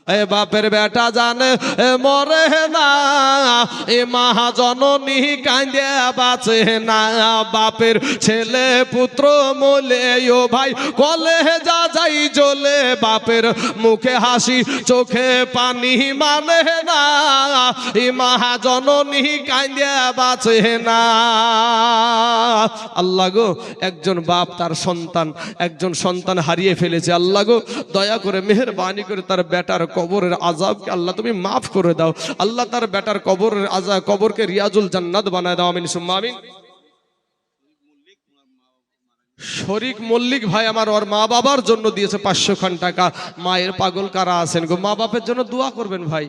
এ বাপের বেটা জানে মরে না, এ মহাজননী কান্দে বাঁচে না। বাপের ছেলে পুত্র মোলে ও ভাই কলে যা যাই জ্বলে, বাপের মুখে হাসি চোখে পানি মানে না, এ মহাজননী কান্দে বাঁচে না। আল্লাহ গো, একজন বাপ তার একজন সন্তান হারিয়ে ফেলেছে। আল্লাহ গো, দয়া করে মেহেরবানি করে তার বেটার কবরের আযাবকে আল্লাহ তুমি মাফ করে দাও। আল্লাহ তার বেটার কবরের কবরকে রিয়াজুল জান্নাত বানায় দাও। আমিন সুম্মা আমিন। শরীক মল্লিক ভাই আমার ওর মা বাবার জন্য দিয়েছে 500 খান টাকা। মায়ের পাগল কারা আছেন গো, মা বাপের জন্য দোয়া করবেন ভাই।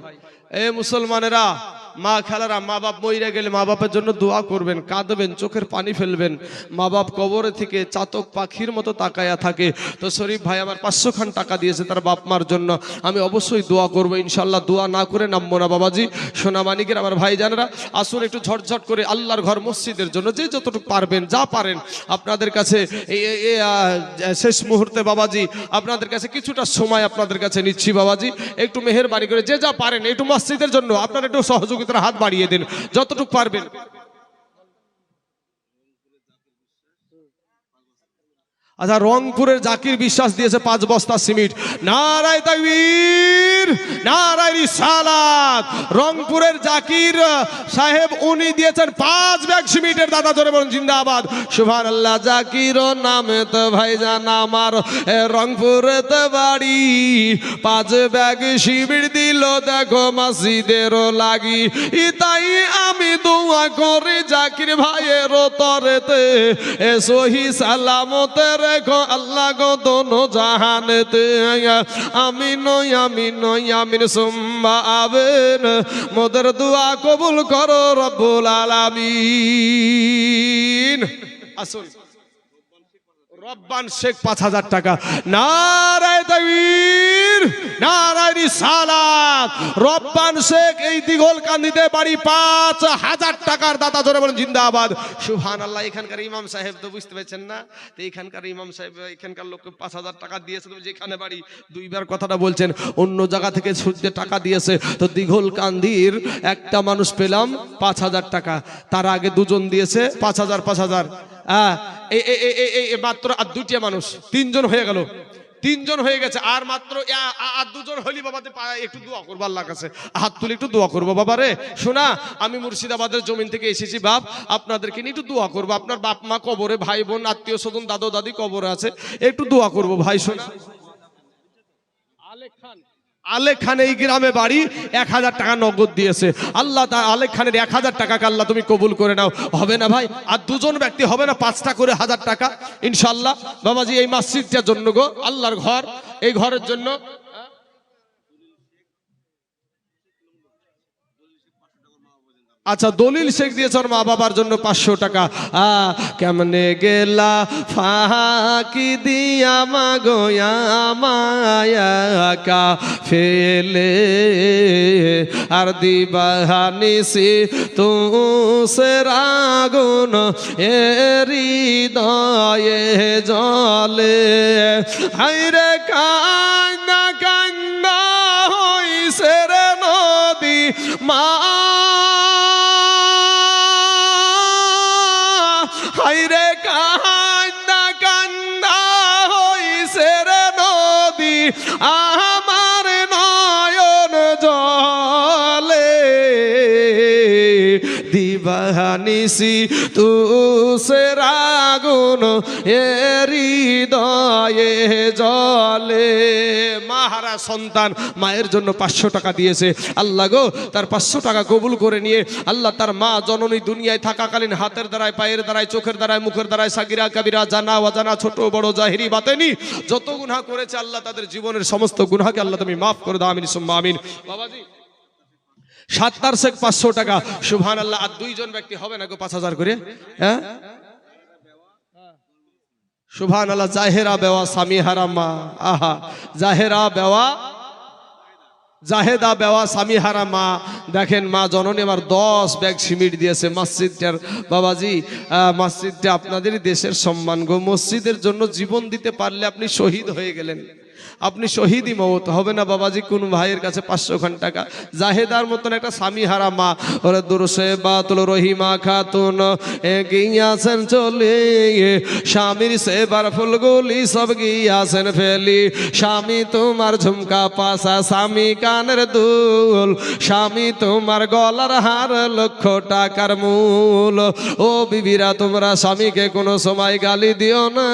এ মুসলমানেরা, মা খালারা, মা বাপ মইরা গেলে মা বাপের জন্য দোয়া করবেন, কাঁদবেন, চোখের পানি ফেলবেন। মা বাপ কবরে থেকে চাতক পাখির মতো তাকায়া থাকে। তো শরীফ ভাই আমার 500 খান টাকা দিয়েছে তার বাপ মার জন্য। আমি অবশ্যই দোয়া করবো ইনশাল্লাহ। দোয়া না করে নামবো না বাবাজি। সোনামানিকের আমার ভাই জানেরা, আসুন একটু ঝটঝট করে আল্লাহর ঘর মসজিদের জন্য যে যতটুকু পারবেন, যা পারেন আপনাদের কাছে শেষ মুহূর্তে বাবাজি আপনাদের কাছে কিছুটা সময় আপনাদের কাছে নিচ্ছি বাবাজি। একটু মেহেরবানি করে যে যা পারেন একটু মসজিদের জন্য আপনারা একটু সহযোগিতার হাত বাড়িয়ে দিন যতটুকু পারবেন। আচ্ছা, রংপুরের জাকির বিশ্বাস দিয়েছে 5 বস্তা সিমেন্ট। নারায়ে তাকবীর, নারায়ে রিসালাত। রংপুরের জাকির সাহেব উনি দিয়েছেন 5 ব্যাগ সিমেন্টের। দাদা জোরে বলুন জিন্দাবাদ, সুবহানাল্লাহ। জাকির নামে তো ভাইজান আমার রংপুরেতে বাড়ি, 5 ব্যাগ সিমেন্ট দিল দেখো মসজিদের লাগি। তাই আমি দোয়া করি জাকির ভাইয়ের তরেতে সহি সালামতে রেখো আল্লাহ গো দোনো জাহানেতে। আমিন আমিন আমিন সুম্মা আমিন। মোদের দোয়া কবুল করো রব্বুল আলামিন। আসুন, রব্বান শেখ 5000 টাকা। নারায়ে তাকবীর, নারায়ে রিসালাত। রব্বান শেখ এই দিঘলকান্দিতে বাড়ি 5000 টাকার দাতা জোরে বলেন জিন্দাবাদ, সুবহানাল্লাহ। এখানকার ইমাম সাহেব তো বুঝতে পারছেন না, তো এখানকার ইমাম সাহেব এখানকার লোককে 5000 টাকা দিয়েছে। তো যেখানে বাড়ি দুইবার কথাটা বলছেন, অন্য জায়গা থেকে সূর্যে টাকা দিয়েছে। তো দিঘলকান্দির একটা মানুষ পেলাম 5000 টাকা। তার আগে দুজন দিয়েছে 5000 5000। মাত্র আর 2টা মানুষ, 3 জন হয়ে গেল, 3 জন হয়ে গেছে। আর মাত্র আর 2 জন হলি বাবাতে একটু দোয়া করবো আল্লাহর কাছে, হাত তুলে একটু দোয়া করবো। বাবা রে শোনা, আমি মুর্শিদাবাদের জমিন থেকে এসেছি বাপ, আপনাদেরকে নিয়ে একটু দোয়া করবো। আপনার বাপ মা কবরে, ভাই বোন আত্মীয় স্বজন দাদু দাদি কবরে আছে, একটু দোয়া করবো ভাই। শোনা, আলেক খান এই গ্রামে বাড়ি, 1000 টাকা নগদ দিয়েছে। আল্লাহ আলেক খানের 1000 টাকাকে আল্লাহ তুমি কবুল করে নাও। হবে না ভাই? আর 2 জন ব্যক্তি হবে না 5টা করে 1000 টাকা ইনশাল্লাহ বাবাজি। এই মসজিদটার জন্য গো, আল্লাহর ঘর, এই ঘরের জন্য। আচ্ছা, দলিল শেখ দিয়েছে ওর মা বাবার জন্য 500 টাকা। কেমনে গেলা ফাঁকি দিয়া মাগোয়া মায়া ফেলে, আর দিবানিসি তু সে রাগুন হৃদয়ে জলে। হাইরে কান্না কান্না হইছে রে নদী মা, হাইরে কান্না কান্না হইছে রে নদী আমার নয়ন জলে। দিবানিসি তু সে রাগুন হৃদয়ে জলে। মাহারা সন্তান মায়ের জন্য 500 টাকা দিয়েছে। আল্লাহ গো, তার 500 টাকা কবুল করে নিয়ে আল্লাহ তার মা জননী দুনিয়ায় থাকাকালীন হাতের দ্বারায়, পায়ের দ্বারায়, চোখের দ্বারায়, মুখের দ্বারায়, সাগিরা কাবিরা, জানা অজানা, ছোট বড়, জাহিরি বাতেনি যত গুনাহ করেছে আল্লাহ তাদের জীবনের সমস্ত গুনাহকে আল্লাহ তুমি মাফ করে দাও। আমিন সুম্মা আমিন। বাবাজি সাত্তার শেখ 500 টাকা। সুবহানাল্লাহ। আর 2 জন ব্যক্তি হবে না গো 5000 করে? হ্যাঁ, সুবহানাল্লাহ। জাহেরা বেওয়া সামিহারা মা, আহা, জাহেরা বেওয়া, জাহেদা বেওয়া সামিহারা মা। দেখেন মা জননী আমার 10 ব্যাগ সিমেন্ট দিয়েছে মসজিদটার। বাবাজি মসজিদটা আপনাদের দেশের সম্মান গো। মসজিদের জন্য জীবন দিতে পারলে আপনি শহীদ হয়ে গেলেন। আপনি শহীদি মওত হবে না বাবাজি কোন ভাইয়ের কাছে 500 খান টাকা জাহেদার মতন একটা স্বামী হারা মা ওরে দুরসে বাতুল রহিমা খাতুন গিয়াছেন চলে স্বামীর সেবার ফুলগুলি সব গিয়াছেন ফেলি স্বামী তোমার ঝুমকা পাশা স্বামী কানের দুল স্বামী তোমার গলার হার লক্ষ টাকার মূল ও বিবিরা তোমরা স্বামীকে কোনো সময় গালি দিও না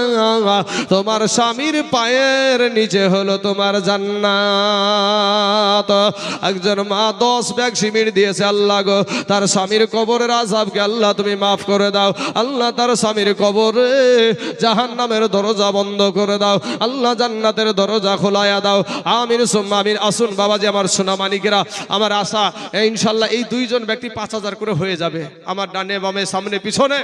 তোমার স্বামীর পায়ের নিচে হলো তোমার জান্নাত একজন মা 10 ব্যাগ সিমেন্ট দিয়েছে আল্লাহ গো তার স্বামীর কবরের আযাবকে আল্লাহ তুমি মাফ করে দাও আল্লাহ তার স্বামীর কবরে জাহান্নামের দরজা বন্ধ করে দাও আল্লাহ জান্নাতের দরজা খোলায়া দাও আমিন সুম্মা আমিন আসুন বাবাজি আমার সোনা মানিকেরা আমার আশা ইনশাআল্লাহ এই দুইজন ব্যক্তি 5000 করে হয়ে যাবে আমার ডানে বামে সামনে পিছনে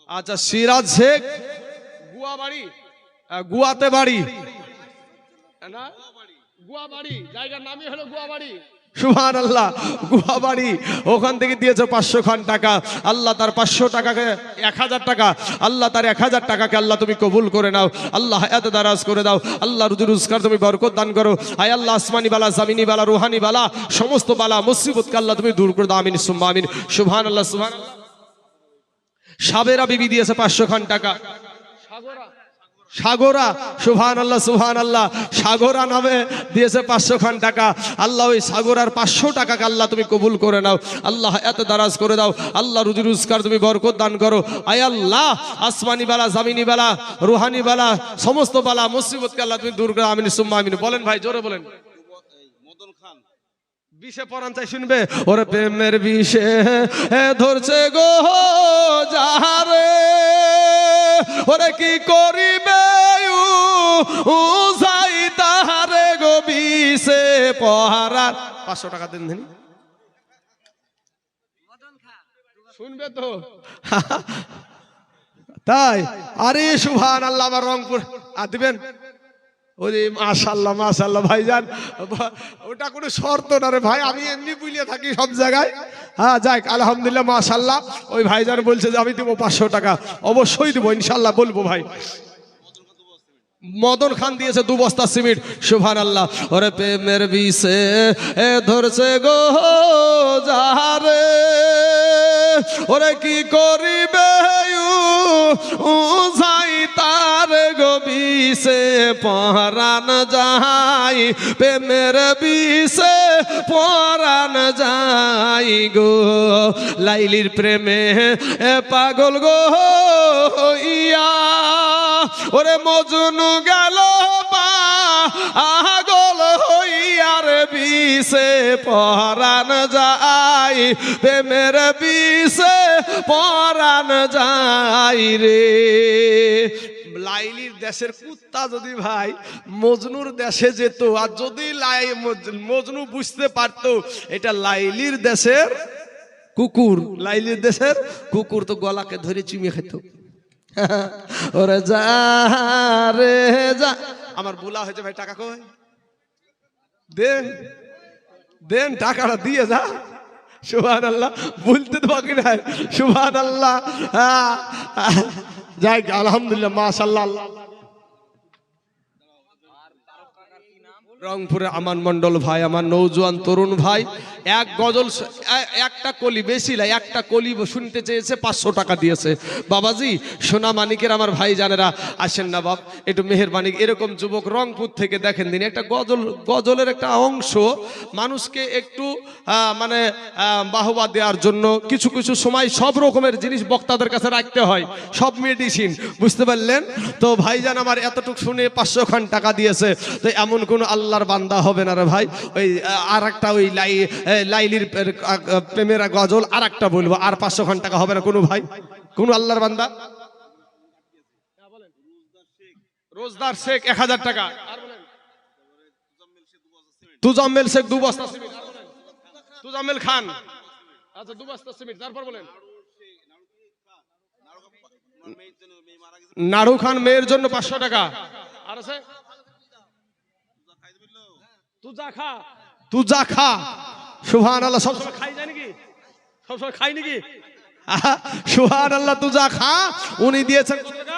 আচ্ছা সিরাজ শেখ গুয়া বাড়ি গুয়াতে বাড়ি না গুয়া বাড়ি জায়গার নামই হলো গুয়া বাড়ি সুবহানাল্লাহ গুয়া বাড়ি ওখান থেকে দিয়েছে 500 খান টাকা আল্লাহ তার 500 টাকাকে 1000 টাকা আল্লাহ তার 1000 টাকাকে আল্লাহ তুমি কবুল করে নাও আল্লাহ হায়াত দারাজ করে দাও আল্লাহ রুজি রোজগার তুমি বরকত দান করো আয় আল্লাহ আসমানি বালা জামিনি বালা রুহানি বালা সমস্ত বালা মুসিবতকে আল্লাহ তুমি দূর করে দাও আমিন সুম্মা আমিন সুবহানাল্লাহ সুবহানাল্লাহ সাবেরা বিবি দিয়েছে 500 খান টাকা সাগরা সুবহানাল্লাহ সুবহানাল্লাহ সাগরা নামে দিয়েছে 500 খান টাকা আল্লাহ ওই সাগরার 500 টাকাকে আল্লাহ তুমি কবুল করে নাও আল্লাহ এত দারাজ করে দাও আল্লাহ রুজি রোজগার তুমি বরকত দান করো আয় আল্লাহ আসমানি বালা জামিনি বালা রুহানি বালা সমস্ত বালা মুসিবতকে আল্লাহ তুমি দূর করো আমিন সুম্মা আমিন বলেন ভাই জোরে বলেন মদন খান বিষে পরান চাই শুনবে ওরে প্রেমের বিষে ধরছে গো যাহারে ওরে কি করিবে উসাই তাহারে গো বিষে পরান 500 টাকা দেন দেন শুনবে তো তাই আরে সুবহানাল্লাহ আমার রংপুর দিবেন ওরে মাশাআল্লাহ মাশাআল্লাহ ভাইজান ওটা কোনো শর্ত না রে ভাই আমি এমনি বুলিয়ে থাকি সব জায়গায় হ্যাঁ যাক আলহামদুলিল্লাহ মাশাআল্লাহ ওই ভাইজান বলছে যে আমি দেব 500 টাকা অবশ্যই দেব ইনশাআল্লাহ বলবো ভাই মদন খান দিয়েছে 2 বস্তা সিমেন্ট সুবহানাল্লাহ ওরে প্রেমের বিষে ধরছে গো যাহারে ওরে কি করিবে উসাই তার গো বিষে পরান যাই প্রেমের বিষে পরান যাই গো লাইলির প্রেমে পাগল গো ইয়া ওরে মজনু গেল পাগল হইয়ার বিষে পরান যাই প্রেমের বিষে পরান যাই রে লাইলির দেশের কুত্তা যদি ভাই মজনুর দেশে যেত আর যদি মজনু বুঝতে পারতো এটা লাইলির দেশের কুকুর লাইলির দেশের কুকুর তো গলাকে ধরে চুমিয়ে খেত ওরে যা রে যা আমার বুলা হয়েছে ভাই টাকা কই দেন দেন টাকাটা দিয়ে যা সুবহানাল্লাহ বলতে তো বাকি নাই সুবহানাল্লাহ যাই আলহামদুলিল্লাহ মাশাআল্লাহ আল্লাহ রংপুরে আমান মন্ডল ভাই আমার নৌজওয়ান তরুণ ভাই এক গজল একটা কলি বেশি না একটা কলি শুনতে চেয়েছে 500 টাকা দিয়েছে বাবাজি সোনা মানিকের আমার ভাই জানেরা আসেন না বাপ একটু মেহেরবানি এরকম যুবক রংপুর থেকে দেখেন দিন একটা গজলের একটা অংশ মানুষকে একটু মানে বাহবা দেওয়ার জন্য কিছু কিছু সময় সব রকমের জিনিস বক্তাদের কাছে রাখতে হয় সব মেডিসিন বুঝতে পারলেন তো ভাইজান আমার এতটুকু শুনে 500 খান টাকা দিয়েছে তো এমন কোন আল্লাহর বান্দা হবে না রে ভাই ওই আর একটা ওই লাইলির প্রেমের গজল আর একটা বলবো আর 500 খান টাকা হবে না কোনো ভাই কোন আল্লাহর বান্দা রোজদার শেখ 1000 টাকা আর বলেন তুজাম্মেল শেখ 2 বস্তা সিমেন্ট আর বলেন তুজাম্মেল খান আচ্ছা 2 বস্তা সিমেন্ট তারপর বলেন নাড়ু খান মেয়ের জন্য 500 টাকা আর আছে তুজা খা সুবহানাল্লাহ সবসময় খাই যায় নাকি সবসময় খাই নাকি সুবহানাল্লাহ তুজা খা উনি দিয়েছেন কত টাকা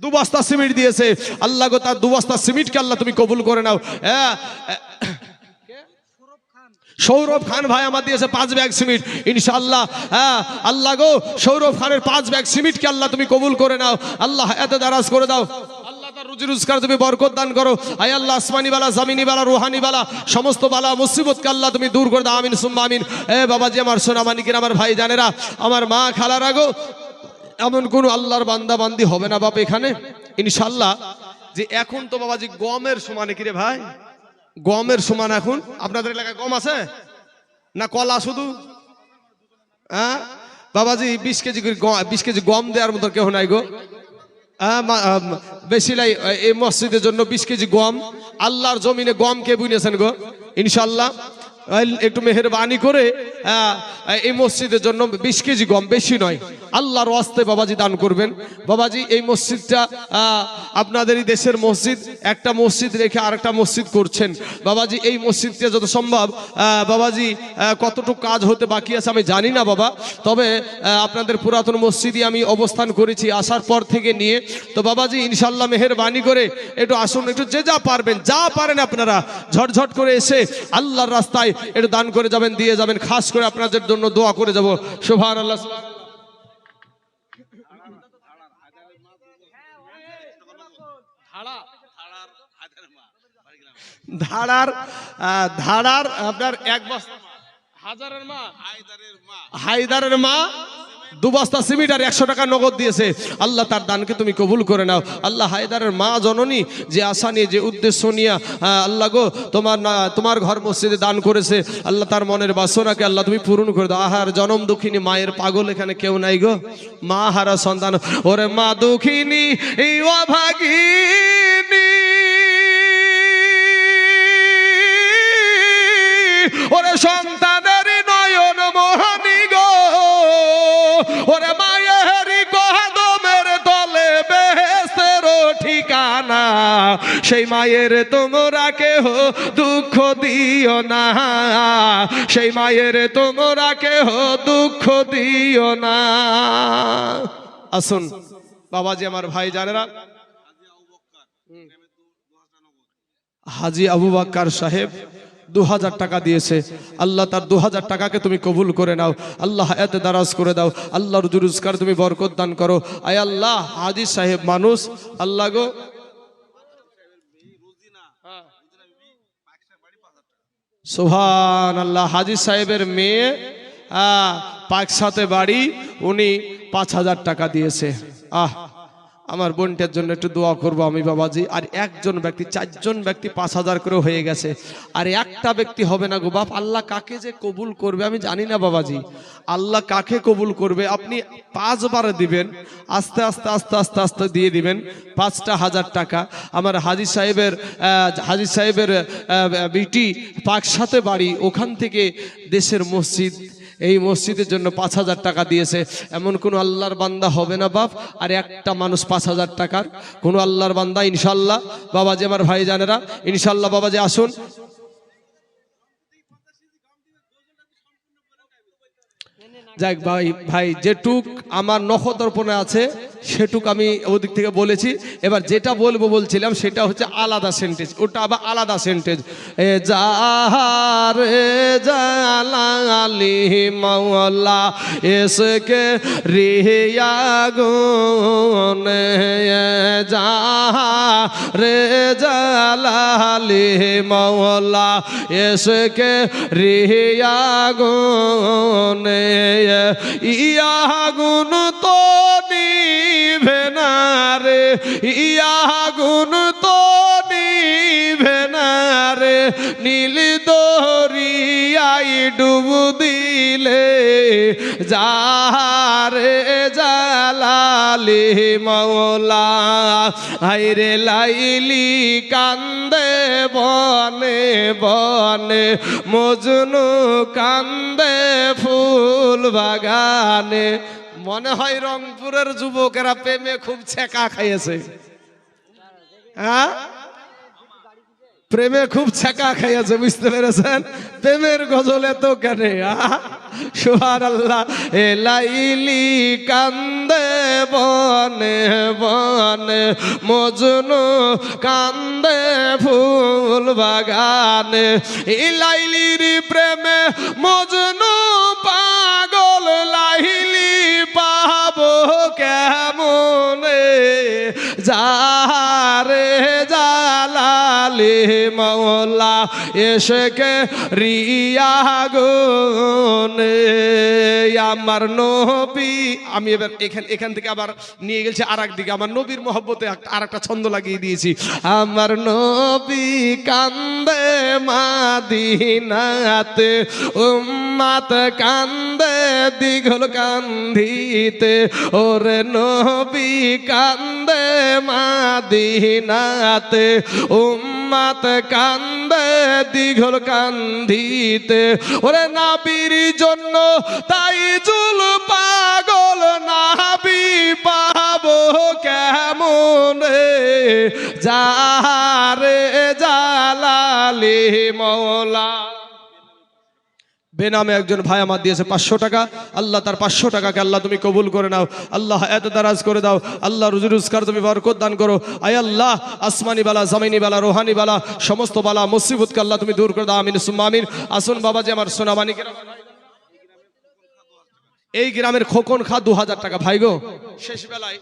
2 বস্তা সিমেন্ট দিয়েছে। আল্লাহ গো তার 2 বস্তা সিমেন্টকে আল্লাহ তুমি কবুল করে নাও। সৌরভ খান ভাই আমার দিয়েছে 5 ব্যাগ সিমেন্ট ইনশাআল্লাহ। হ্যাঁ আল্লাহ গো সৌরভ খানের 5 ব্যাগ সিমেন্টকে আল্লাহ তুমি কবুল করে নাও। আল্লাহ হায়াতে দারাজ করে দাও। আল্লাহ তার রুজি রোজগার তুমি বরকত দান করো। আয় আল্লাহ আসমানি বালা জমিনি বালা রুহানি বালা সমস্ত বালা মুসিবতকে আল্লাহ তুমি দূর করে দাও। আমিন সুম্মা আমিন। বাবাজি আমার সোনা মানিকের আমার ভাই জানেরা আমার মা খালারা গো, এমন কোন আল্লাহর বান্দা বান্দি হবে না বাপ এখানে ইনশাআল্লাহ। যে এখন তো বাবাজি গমের সমানে কি রে ভাই, গমের সমান এখন আপনাদের এলাকায় গম আছে না কলা শুধু? হ্যাঁ বাবাজি 20 কেজি গম দেওয়ার মতো কেউ নাই গো। বেশি লাই এই মসজিদের জন্য 20 কেজি গম আল্লাহর জমিনে গম কে বুনেছেন গো ইনশাআল্লাহ। একটু মেহেরবানি করে এই মসজিদের জন্য 20 কেজি গম, বেশি নয়, আল্লাহর ওয়াস্তে বাবাজি দান করবেন। বাবাজি এই মসজিদটা আপনাদেরই দেশের মসজিদ, একটা মসজিদ রেখে আরেকটা মসজিদ করছেন বাবাজি। এই মসজিদটা যত সম্ভব বাবাজি কতটুকু কাজ হতে বাকি আছে আমি জানি না বাবা, তবে আপনাদের পুরাতন মসজিদে আমি অবস্থান করেছি আসার পর থেকে নিয়ে। তো বাবাজি ইনশাআল্লাহ মেহেরবানি করে একটু আসুন, একটু যে যা পারবেন যা পারেন আপনারা ঝটঝট করে এসে আল্লাহর রাস্তায় একটু দান করে যাবেন, দিয়ে যাবেন। খাস করে আপনাদের জন্য দোয়া করে যাব। সুবহানাল্লাহ। ধাড়ার আপনার 1 বস্তা হায়দারের মা 2 বস্তা সিমেন্ট আর 100 টাকা নগদ দিয়েছে। আল্লাহ তার দানকে তুমি কবুল করে নাও। আল্লাহ হায়দারের মা জননী যে আশা নিয়ে যে উদ্দেশ্য নিয়ে আল্লাহ গো তোমার ঘর মসজিদে দান করেছে, আল্লাহ তার মনের বাসনাকে আল্লাহ তুমি পূরণ করে দাও। আহার জনম দুঃখিনী মায়ের পাগল এখানে কেউ নাই গো, মা হারা সন্তান। ওরে মা দুঃখিনী এই অভাগিনী, ওরে সন্তানের নয়ন মোহনী গো, ওরে মায়ের কদমের তলে বেহেশতের ঠিকানা, সেই মায়ের তোমরা কেহ দুঃখ দিও না, সেই মায়ের তোমরা কেহ দুঃখ দিও না। আসুন বাবাজি আমার ভাই জানেরা, হাজি আবু বকর সাহেব 2000 টাকা দিয়েছে। আল্লাহ তার 2000 টাকাকে তুমি কবুল করে নাও। আল্লাহ হায়াতে দারাজ করে দাও। আল্লাহ রুজি রোজগার তুমি বরকত দান করো। আয় আল্লাহ হাজি সাহেব মানুষ আল্লাহ গো সুবহানাল্লাহ। হাজি সাহেবের মেয়ে পাকসাতে বাড়ি, উনি 5000 টাকা দিয়েছে। আমার বোনটার জন্য একটু দোয়া করবো আমি বাবাজি। আর একজন ব্যক্তি 4 জন ব্যক্তি 5000 করে হয়ে গেছে, আর একটা ব্যক্তি হবে না গো বাপ। আল্লাহ কাকে যে কবুল করবে আমি জানি না বাবাজি, আল্লাহ কাকে কবুল করবে। আপনি 5 বার দিবেন, আস্তে আস্তে আস্তে আস্তে আস্তে দিয়ে দিবেন 5টা 1000 টাকা। আমার হাজি সাহেবের বিটি পাকসাতে বাড়ি, ওখান থেকে দেশের মসজিদ, এই মসজিদের জন্য 5000 টাকা দিয়েছে। এমন কোন আল্লাহর বান্দা হবে না বাপ আর একটা মানুষ 5000 টাকার কোন আল্লাহর বান্দা ইনশাআল্লাহ। বাবাজি আমার ভাই জানেরা ইনশাআল্লাহ বাবাজি আসুন। যাক ভাই যেটুক আমার নখদর্পণে আছে সেটুক আমি ওদিক থেকে বলেছি। এবার যেটা বলছিলাম সেটা হচ্ছে আলাদা সেন্টেজ, ওটা আবার আলাদা সেন্টেজ। এ জাহারে জালালি মাওলা এসকে রিয়া গুনে, জাহারে জালালি মাওলা এসকে রিয়া গুনে, ইয়া গুন তো নিভে না রে, ইয়া গুন তো নিভে না রে, নীল দরিয়াই ডুব দিলে, যারে জালালি মাওলা হায়রে লাইলি কান্দে বনে বনে, মজনু কান্দে ফুল বাগানে। মনে হয় রংপুরের যুবকেরা প্রেমে খুব ছেকা খাইয়েছে। হ্যাঁ প্রেমে খুব ছেকা খাইয়েছে, বুঝতে পেরেছেন? প্রেমের গজলে তো কেন সুবহানাল্লাহ। এ লাইলি কান্দে বনে বনে মজনু কান্দে ফুল বাগানে লাইলির প্রেমে মজনু পাগল লাইলি পাবো কেমনে যারে জালালি মওলা এসকে রিয়া গুনে আমার নবী। আমি এবার এখান থেকে আবার নিয়ে গেছি আর একদিকে, আমার নবীর মহব্বতে আর একটা ছন্দ লাগিয়ে দিয়েছি। আমার নবী কান্দে মাদিনাতে উম্মাত কান্দে দিঘল কান্দিতে ওরে নবী কান্দে মাদিনাতে উম্মাত কান্দে দিঘল কান্দিতে ওরে নাবির জন্য তাই জুল পাগল নাবি পাবো কেমনে যারে জালালি মওলা। বেনামে একজন ভাই আমার দিয়েছে 500 টাকা। আল্লাহ তার 500 টাকাকে আল্লাহ তুমি কবুল করে নাও, আল্লাহ এত দারাজ করে দাও, আল্লাহ রুজি রোজগার তুমি বরকত দান করো। আয় আল্লাহ আসমানি বালা জমিনি বালা রোহানি বালা সমস্ত বালা মুসিবতকে আল্লাহ তুমি দূর করে দাও, আমিন সুম্মা আমিন। আসুন বাবাজি আমার সোনামানিক, এই গ্রামের খোকন খা 2000 টাকা। ভাই গো শেষ বেলায়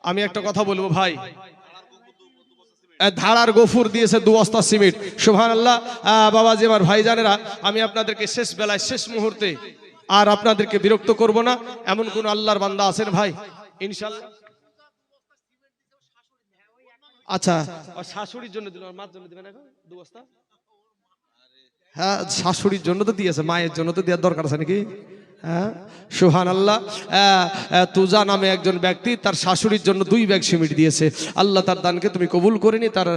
আমি একটা কথা বলবো ভাই, ধারার গফুর দিয়েছে 2 বস্তা সিমেন্ট। সুবহানাল্লাহ বাবাজি আমার ভাইজানেরা, আমি আপনাদেরকে শেষ বেলায় শেষ মুহূর্তে আর আপনাদেরকে বিরক্ত করব না। এমন কোন আল্লাহর বান্দা আছেন ভাই ইনশাআল্লাহ? আচ্ছা শাশুড়ির জন্য দিল, মার জন্য দিবেন এখন 2 বস্তা? হ্যাঁ শাশুড়ির জন্য তো দিয়েছে, মায়ের জন্য তো দেওয়ার দরকার আছে নাকি? হ্যাঁ সুবহানাল্লাহ। তুজা নামে একজন ব্যক্তি তার শাশুড়ির জন্য 2 ব্যাগ সিমেন্ট দিয়েছে। আল্লাহ তার দানকে তুমি কবুল করে নি, তার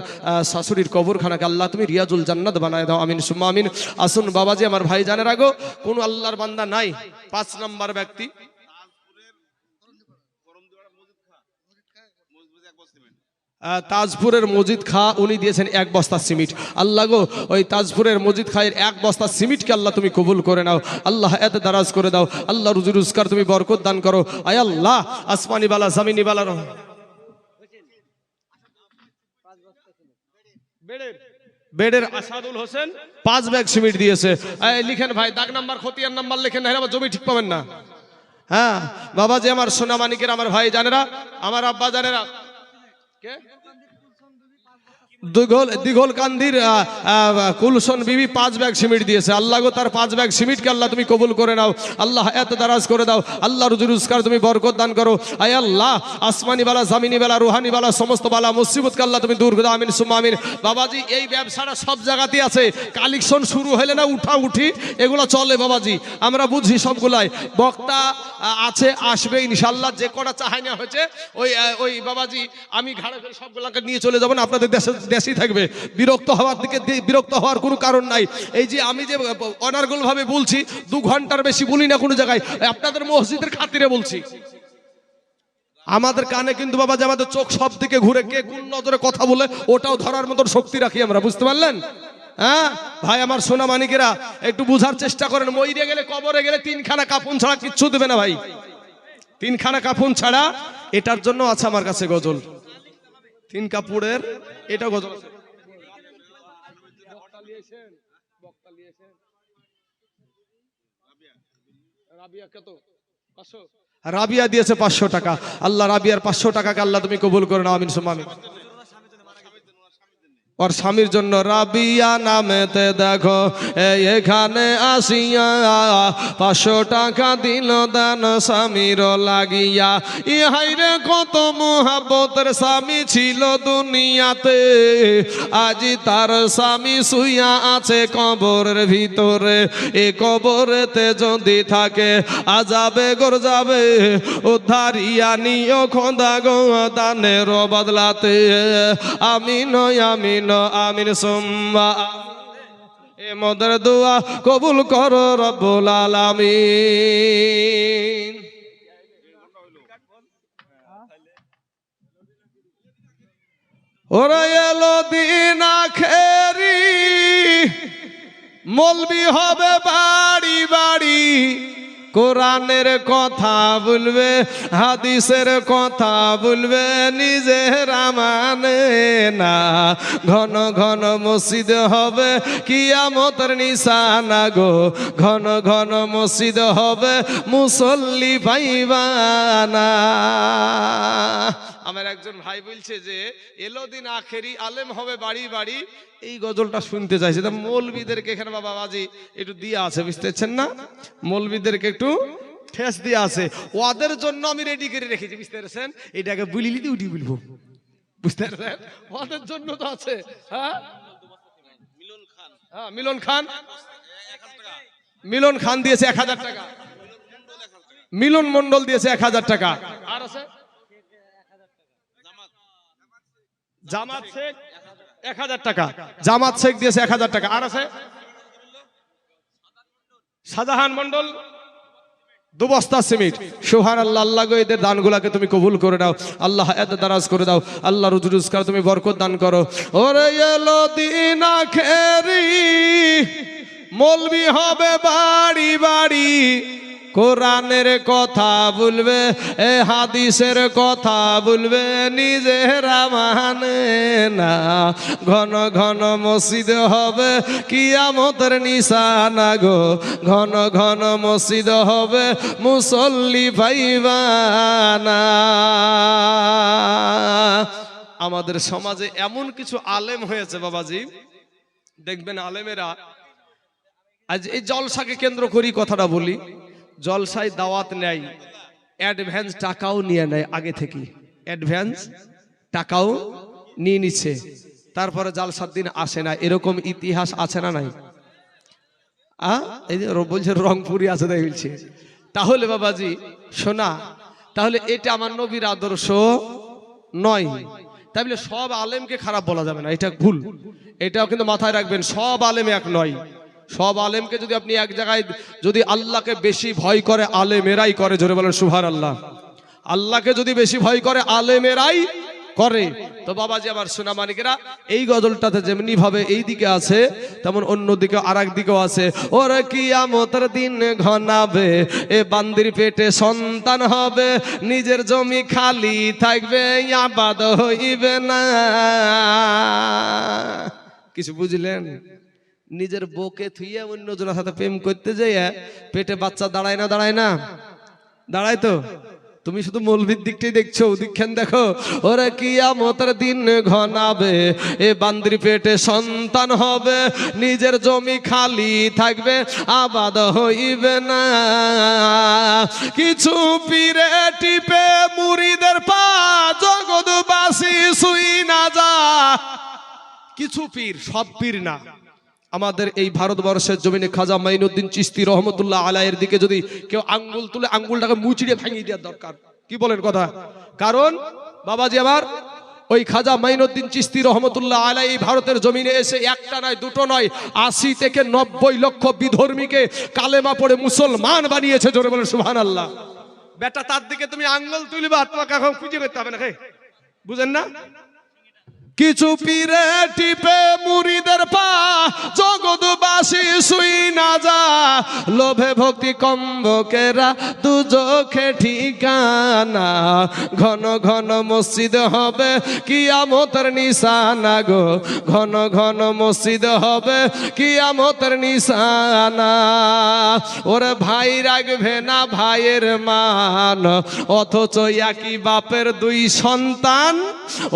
শাশুড়ির কবরখানাকে আল্লাহ তুমি রিয়াজুল জান্নাত বানায় দাও, আমিন সুম্মা আমিন। আসুন বাবাজি আমার ভাই জানের আগো কোন আল্লাহর বান্দা নাই। 5 নম্বর ব্যক্তি তাজপুরের মজিদ খা, উনি দিয়েছেন 1 বস্তা সিমেন্ট। আল্লাহ গো ওই তাজপুরের মজিদ খায়ের 1 বস্তা সিমেন্টকে আল্লাহ তুমি কবুল করে নাও, আল্লাহ এত দারাজ করে দাও, আল্লাহ রুজি রোজগার তুমি বরকত দান করো। আয় আল্লাহ আসমানি বালা জমিনি বালা বেডের আসাদুল হোসেন 5 ব্যাগ সিমেন্ট দিয়েছে। লিখেন ভাই, দাগ নাম্বার খতিয়ান নাম্বার লিখেন, না আবার জমি ঠিক পাবেন না। হ্যাঁ বাবাজি আমার সোনামানিকের আমার ভাই জানেরা, আমার আব্বা জানেরা, কে দিঘল কান্দির কুলসন বিবি 5 ব্যাগ সিমেন্ট দিয়েছে। আল্লাহ গো তার 5 ব্যাগ সিমেন্টকে আল্লাহ তুমি কবুল করে নাও, আল্লাহ এত দারাজ করে দাও, আল্লাহ রুজি রোজগার তুমি বরকত দান করো। আয় আল্লাহ আসমানি বালা জমিনি বালা রুহানি বালা সমস্ত বালা মুসিবতকে আল্লাহ তুমি দূর করে দাও, আমিন সুম্মা আমিন। বাবাজি এই ব্যবসাটা সব জায়গাতেই আছে, কালেকশন শুরু হলে না উঠা উঠি এগুলো চলে বাবাজি, আমরা বুঝি সবগুলাই। বক্তা আছে আসবে ইনশাআল্লাহ, যে কটা চাহাইনা হয়েছে ওই বাবাজি আমি ঘাড়ে করে সবগুলাকে নিয়ে চলে যাবেন, আপনাদের দেশেই থাকবে। বিরক্ত হওয়ার কোনো কারণ নাই। এই যে আমি যে অনার্গল ভাবে বলছি, 2 ঘন্টার বেশি বলি না কোনো জায়গায়, আপনাদের মসজিদের খাতিরে বলছি। আমাদের কানে কিন্তু বাবা যে আমাদের চোখ সব দিকে ঘুরে, কে কোন নজরে কথা বলে ওটাও ধরার মতন শক্তি রাখি আমরা, বুঝতে পারলেন? হ্যাঁ ভাই আমার সোনা মানিকেরা একটু বুঝার চেষ্টা করেন। মইরে গেলে কবরে গেলে 3 খানা কাফন ছাড়া কিচ্ছু দেবে না ভাই, 3 খানা কাফন ছাড়া। এটার জন্য আছে আমার কাছে গজল, 3 কাপড়ের এটা গজল আছে। রাবিয়া দিয়েছে 500 টাকা। আল্লাহ রাবিয়ার 500 টাকাকে আল্লাহ তুমি কবুল করে নাও, আমিন সুম্মা আমিন। ওর স্বামীর জন্য রাবিয়া নামেতে দেখো এখানে আসিয়া 500 টাকা দিল দান স্বামীর লাগিয়া। ইহাই রে কত মোহাব্বতের স্বামী ছিল দুনিয়াতে, আজি তার স্বামী শুইয়া আছে কবরের ভিতরে। এ কবরেতে যদি থাকে আজাবে গর যাবে, উদ্ধারিয়া নিও খোদা গো দানের বদলাতে, আমিন আমিন আমিন সুম্মা এ মদের দোয়া কবুল করো রব্বুল আলামিন। ওরা এলো দিন আখেরি, মৌলবি হবে বাড়ি বাড়ি, কোরআনের কথা বলবে, হাদিসের কথা বলবে, নিজের মানে না। ঘন ঘন মসজিদ হবে কিয়ামতের নিশানা গো, ঘন ঘন মসজিদ হবে মুসল্লি পাইবানা। আমার একজন ভাই বলছে যে এলো দিন আখেরি আলেম হবে বাড়ি বাড়ি, এই গজলটা শুনতে চাইছে। তা মৌলবীদেরকে এখানে বাবা বাজি একটু দিয়ে আছে, বুঝতে পারছেন না? মৌলবীদেরকে একটু ঠেস দিয়ে আছে, ওদের জন্য আমি রেডি করে রেখেছি, বুঝতে পারছেন? এটাকে বুলিলি দিয়ে উঠি বলবো, বুঝতে পারছেন? ওদের জন্য তো আছে। হ্যাঁ, মিলন খান, মিলন খান দিয়েছে 1000 টাকা, মিলন মন্ডল দিয়েছে 1000 টাকা, আর আছে জামাত শেখ 1000 টাকা, জামাত শেখ দিয়েছে 1000 টাকা, আর আছে শাহজাহান মন্ডল 2 বস্তা সিমেন্ট। সুবহানাল্লাহ, আল্লাহ গো এদের দানগুলোকে তুমি কবুল করে দাও, আল্লাহ এত দারাজ করে দাও, আল্লাহ রুজি রোজগার তুমি বরকত দান করো। ওরে এলো দিন আখেরি মৌলবি হবে বাড়ি বাড়ি, কোরআনের কথা বলবে, এ হাদিসের কথা বলবে, নিজেরা মানে না। ঘন ঘন মসজিদ হবে কিয়ামতের নিশানা গো, ঘন ঘন মসজিদ হবে মুসল্লি পাইবানা। আমাদের সমাজে এমন কিছু আলেম হয়েছে বাবাজি, দেখবেন আলেমেরা আজ এই জলসাকে কেন্দ্র করি কথাটা বলি, জলসায় দাওয়াত নেয়, অ্যাডভান্স টাকাও নিয়ে নেয়, আগে থেকে অ্যাডভান্স টাকাও নিয়ে নিচ্ছে, তারপরে জালসার দিন আসে না। এরকম ইতিহাস আছে না নাই? এই যে বলছে রংপুরি আছে, তাই বলছে। তাহলে বাবাজি শোনা, তাহলে এটা আমার নবীর আদর্শ নয়। তাই বলে সব আলেমকে খারাপ বলা যাবে না, এটা ভুল। এটাও কিন্তু মাথায় রাখবেন, সব আলেম এক নয়। সব আলেমকে যদি আপনি এক জায়গায়, যদি আল্লাহকে বেশি ভয় করে আলেমেরাই করে, জোরে বলেন সুবহানাল্লাহ। আল্লাহকে যদি বেশি ভয় করে আলেমেরাই করে। তো বাবাজি আমার সোনা মানিকেরা, এই গজলটাতে যেমনি ভাবে এই দিকে আছে, তেমন অন্যদিকে আরেক দিকেও আছে। ওরে কিয়ামতের দিন ঘনাবে, এ বান্দির পেটে সন্তান হবে, নিজের জমি খালি থাকবে, আবাদ হইবে না। কিছু বুঝলেন? নিজের বউকে থুইয়া অন্যজনের সাথে প্রেম করতে যাইয়া পেটে বাচ্চা দাঁড়ায় না? দাঁড়ায় না? দাঁড়ায় তো। তুমি শুধু মৌলবীর দিকটাই দেখছো, ওদিকখান দেখো। ওরে কিয়ামতের দিন ঘনাবে, এ বান্দির পেটে সন্তান হবে, নিজের জমি খালি থাকবে, আবাদ হইবে না। কিছু পীরে টিপে মুরিদের পা, জগৎবাসী শুই না যা। কিছু পীর, সব পীর না। আমাদের এই ভারতবর্ষের জমিনে খাজা মাইনুদ্দিন চিশতি রহমতুল্লাহ আলাইহির দিকে যদি কেউ আঙ্গুল তুলে, আঙ্গুলটাকে মুচড়ে ভাঙিয়ে দেওয়ার দরকার। কি বলেন কথা? কারণ বাবাজি আমার ওই খাজা মাইনুদ্দিন চিশতি রহমতুল্লাহ আলাইহি ভারতের জমিনে এসে একটা নয়, দুটো নয়, 80 থেকে 90 লক্ষ বিধর্মীকে কালেমা পড়ে মুসলমান বানিয়েছে। জোরে বলেন সুবহানাল্লাহ। বেটা তার দিকে তুমি আঙ্গুল তুলবা, তোমাকে এখন খুঁজে করতে হবে না। বুঝেন না? কিছু পীরে টিপে মুরিদের পা, জগৎবাসী শুই না যা। লোভে ভক্তি কম্বকেরা দুজখে ঠিকানা, ঘন ঘন মসজিদ হবে কিয়ামতের নিশানা গো, ঘন ঘন মসজিদ হবে কিয়ামতের নিশানা। ওরে ভাই রাখবে না ভাইয়ের মান, অথচ একই বাপের 2 সন্তান।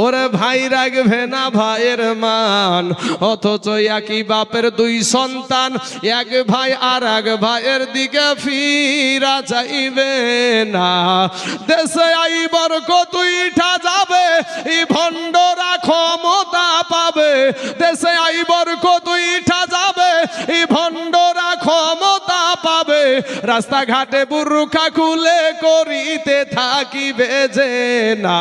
ওরে ভাই রাখবে না ভাইয়ের মান, অথচ একই বাপের 2 সন্তান। এক ভাই আর এক ভাইয়ের দিকে ফিরা চাইবে না। দেশে আইবার কত উঠা যাবে, এই ভণ্ডরা ক্ষমতা পাবে। দেশে আইবার কত উঠা যাবে, এই ভণ্ডরা ক্ষমতা পাবে। রাস্তাঘাটে বুরখা খুলে করিতে থাকিবে যে না।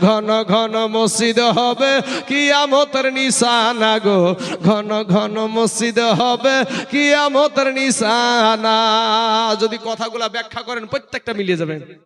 ঘন ঘন মসজিদ হবে কিয়ামতের নিশানা গো, ঘন ঘন মসজিদ হবে কিয়ামতের নিশানা। যদি কথাগুলা ব্যাখ্যা করেন প্রত্যেকটা মিলিয়ে যাবে।